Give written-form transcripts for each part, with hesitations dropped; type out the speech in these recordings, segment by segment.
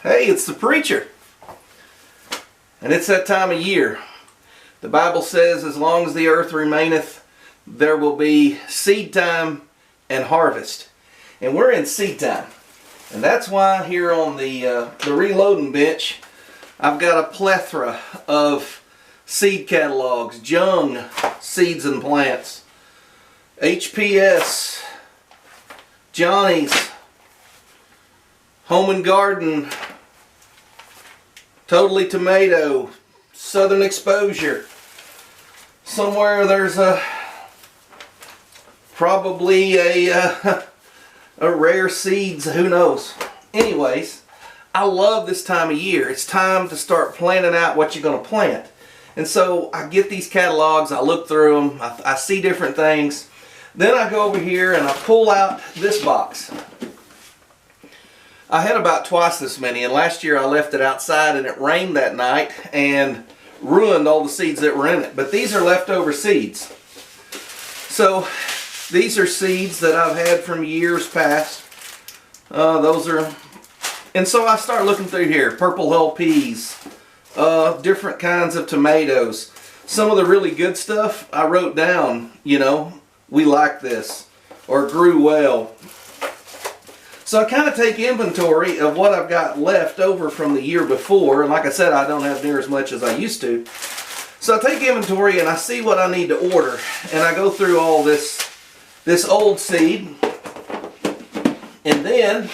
Hey, it's the preacher. And it's that time of year. The Bible says, as long as the earth remaineth, there will be seed time and harvest. And we're in seed time. And that's why here on the reloading bench, I've got a plethora of seed catalogs, Jung Seeds and Plants, HPS, Johnny's, Home and Garden, Totally Tomato, Southern Exposure. Somewhere there's probably a Rare Seeds, who knows. Anyways, I love this time of year. It's time to start planning out what you're going to plant. And so I get these catalogs, I look through them, I see different things. Then I go over here and I pull out this box. I had about twice this many, and last year I left it outside and it rained that night and ruined all the seeds that were in it. But these are leftover seeds. So these are seeds that I've had from years past. And so I start looking through here. Purple hull peas, different kinds of tomatoes. Some of the really good stuff I wrote down, we like this, or grew well. So I kind of take inventory of what I've got left over from the year before. And like I said, I don't have near as much as I used to. So I take inventory and I see what I need to order. And I go through all this old seed. And then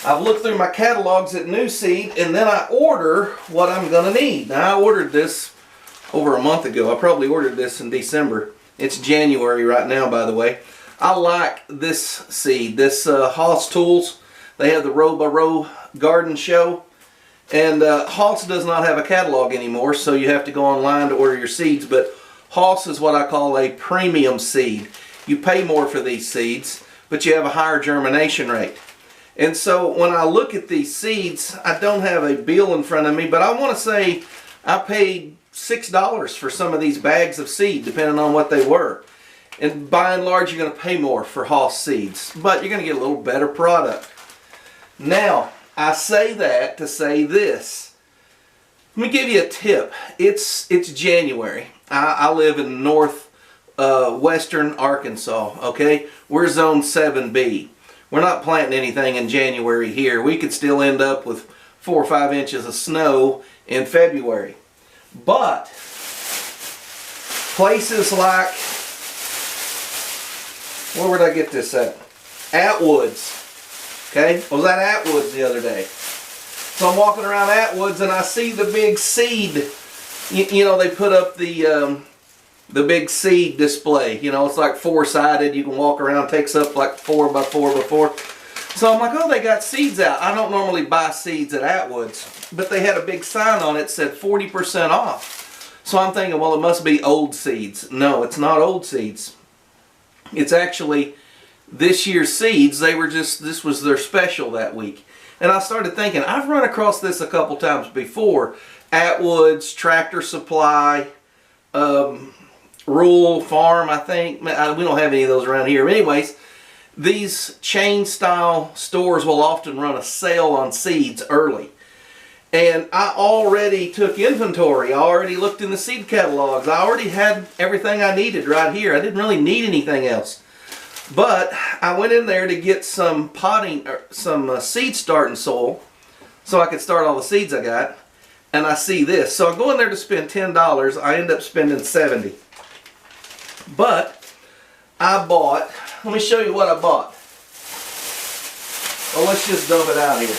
I've looked through my catalogs at new seed. And then I order what I'm going to need. Now I ordered this over a month ago. I probably ordered this in December. It's January right now, by the way. I like this seed, this Hoss Tools. They have the Row by Row Garden Show. And Hoss does not have a catalog anymore, so you have to go online to order your seeds. But Hoss is what I call a premium seed. You pay more for these seeds, but you have a higher germination rate. And so when I look at these seeds, I don't have a bill in front of me, but I want to say I paid $6 for some of these bags of seed, depending on what they were. And by and large, you're going to pay more for Hoss seeds, but you're going to get a little better product. Now, I say that to say this. Let me give you a tip. It's January. I live in northwestern Arkansas, okay? We're zone 7B. We're not planting anything in January here. We could still end up with 4 or 5 inches of snow in February. But places like, where would I get this at? Atwoods. Okay, I was at Atwoods the other day. So I'm walking around Atwoods and I see the big seed. They put up the big seed display. It's like 4-sided. You can walk around. Takes up like 4 by 4 by 4. So I'm like, oh, they got seeds out. I don't normally buy seeds at Atwoods, but they had a big sign on it that said 40% off. So I'm thinking, well, it must be old seeds. No, it's not old seeds. It's actually this year's seeds. This was their special that week. And I started thinking, I've run across this a couple times before. Atwoods, Tractor Supply, Rural Farm, I think. We don't have any of those around here. Anyways, these chain style stores will often run a sale on seeds early. And I already took inventory. I already looked in the seed catalogs. I already had everything I needed right here. I didn't really need anything else. But I went in there to get some potting, or some seed starting soil, so I could start all the seeds I got. And I see this. So I go in there to spend $10. I end up spending $70. But I bought, let me show you what I bought. Well, let's just dump it out here.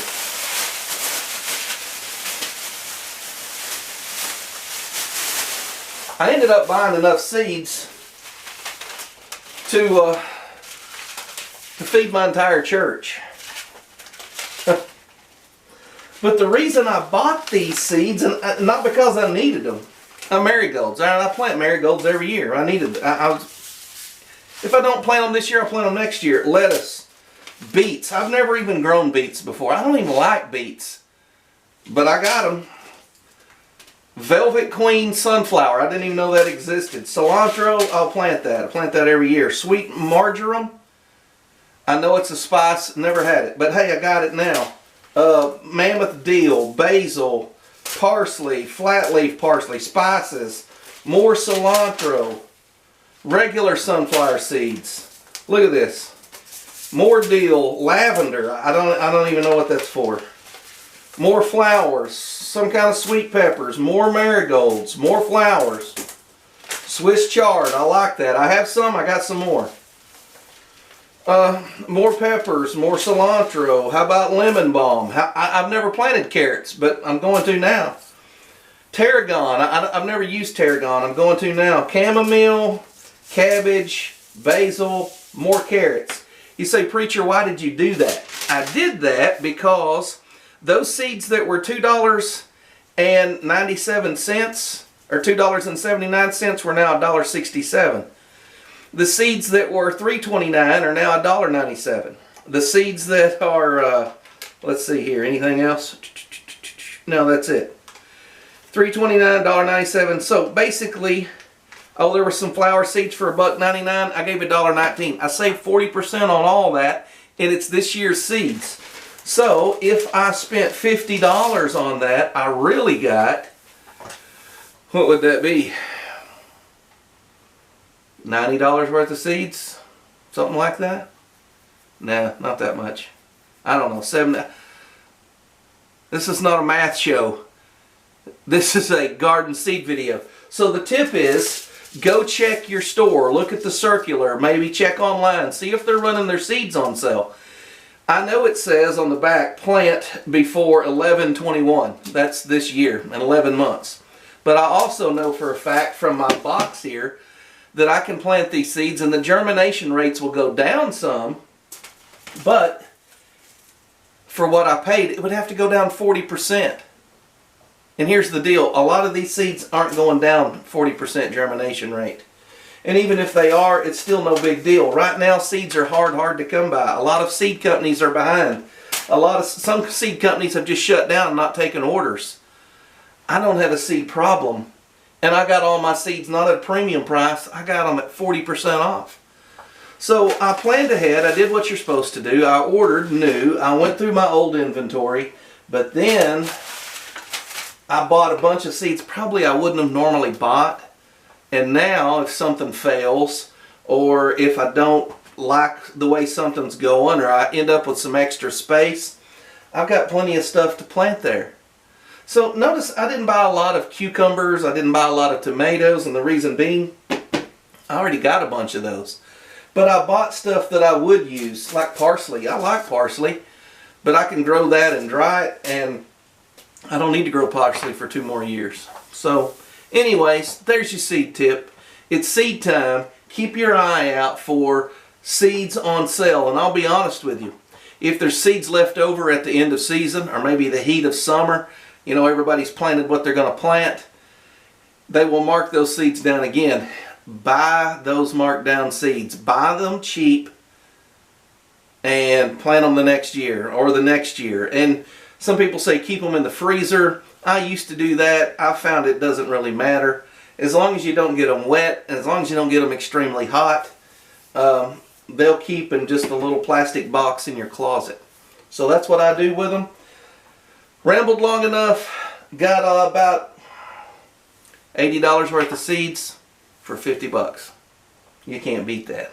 I ended up buying enough seeds to feed my entire church. But the reason I bought these seeds, and not because I needed them, marigolds. I plant marigolds every year. If I don't plant them this year, I'll plant them next year. Lettuce, beets. I've never even grown beets before. I don't even like beets, but I got them. Velvet Queen sunflower. I didn't even know that existed. Cilantro, I'll plant that. I plant that every year. Sweet marjoram. I know it's a spice. Never had it. But hey, I got it now. mammoth dill, basil, parsley, flat leaf parsley, spices, more cilantro, regular sunflower seeds. Look at this. More dill, lavender. I don't even know what that's for. More flowers, some kind of sweet peppers, more marigolds, more flowers. Swiss chard, I like that. I have some, I got some more. More peppers, more cilantro. How about lemon balm? I've never planted carrots, but I'm going to now. Tarragon, I've never used tarragon. I'm going to now. Chamomile, cabbage, basil, more carrots. You say, preacher, why did you do that? I did that because those seeds that were $2.97 or $2.79 were now $1.67. The seeds that were $3.29 are now $1.97. The seeds that are, let's see here, anything else? No, that's it. $3.29, $1.97. So basically, oh, there were some flower seeds for $1.99. I gave $1.19. I saved 40% on all that, and it's this year's seeds. So if I spent $50 on that, I really got, what would that be? $90 worth of seeds? Something like that? Nah, not that much. I don't know, 70. This is not a math show. This is a garden seed video. So the tip is, go check your store, look at the circular, maybe check online, see if they're running their seeds on sale. I know it says on the back, plant before 11/21. That's this year, in 11 months. But I also know for a fact from my box here that I can plant these seeds and the germination rates will go down some, but for what I paid, it would have to go down 40%. And here's the deal, a lot of these seeds aren't going down 40% germination rate. And even if they are, it's still no big deal. Right now, seeds are hard to come by. A lot of seed companies are behind. Some seed companies have just shut down and not taken orders. I don't have a seed problem. And I got all my seeds not at a premium price. I got them at 40% off. So I planned ahead. I did what you're supposed to do. I ordered new. I went through my old inventory. But then I bought a bunch of seeds probably I wouldn't have normally bought. And now if something fails, or if I don't like the way something's going, or I end up with some extra space, I've got plenty of stuff to plant there. So notice I didn't buy a lot of cucumbers, I didn't buy a lot of tomatoes, and the reason being, I already got a bunch of those. But I bought stuff that I would use, like parsley. I like parsley, but I can grow that and dry it, and I don't need to grow parsley for 2 more years. So anyways, there's your seed tip. It's seed time. Keep your eye out for seeds on sale. And I'll be honest with you, if there's seeds left over at the end of season, or maybe the heat of summer, you know, everybody's planted what they're going to plant, they will mark those seeds down again. Buy those marked down seeds. Buy them cheap and plant them the next year or the next year. And some people say keep them in the freezer. I used to do that. I found it doesn't really matter. As long as you don't get them wet, and as long as you don't get them extremely hot, they'll keep in just a little plastic box in your closet. So that's what I do with them. Rambled long enough. Got about $80 worth of seeds for $50. You can't beat that.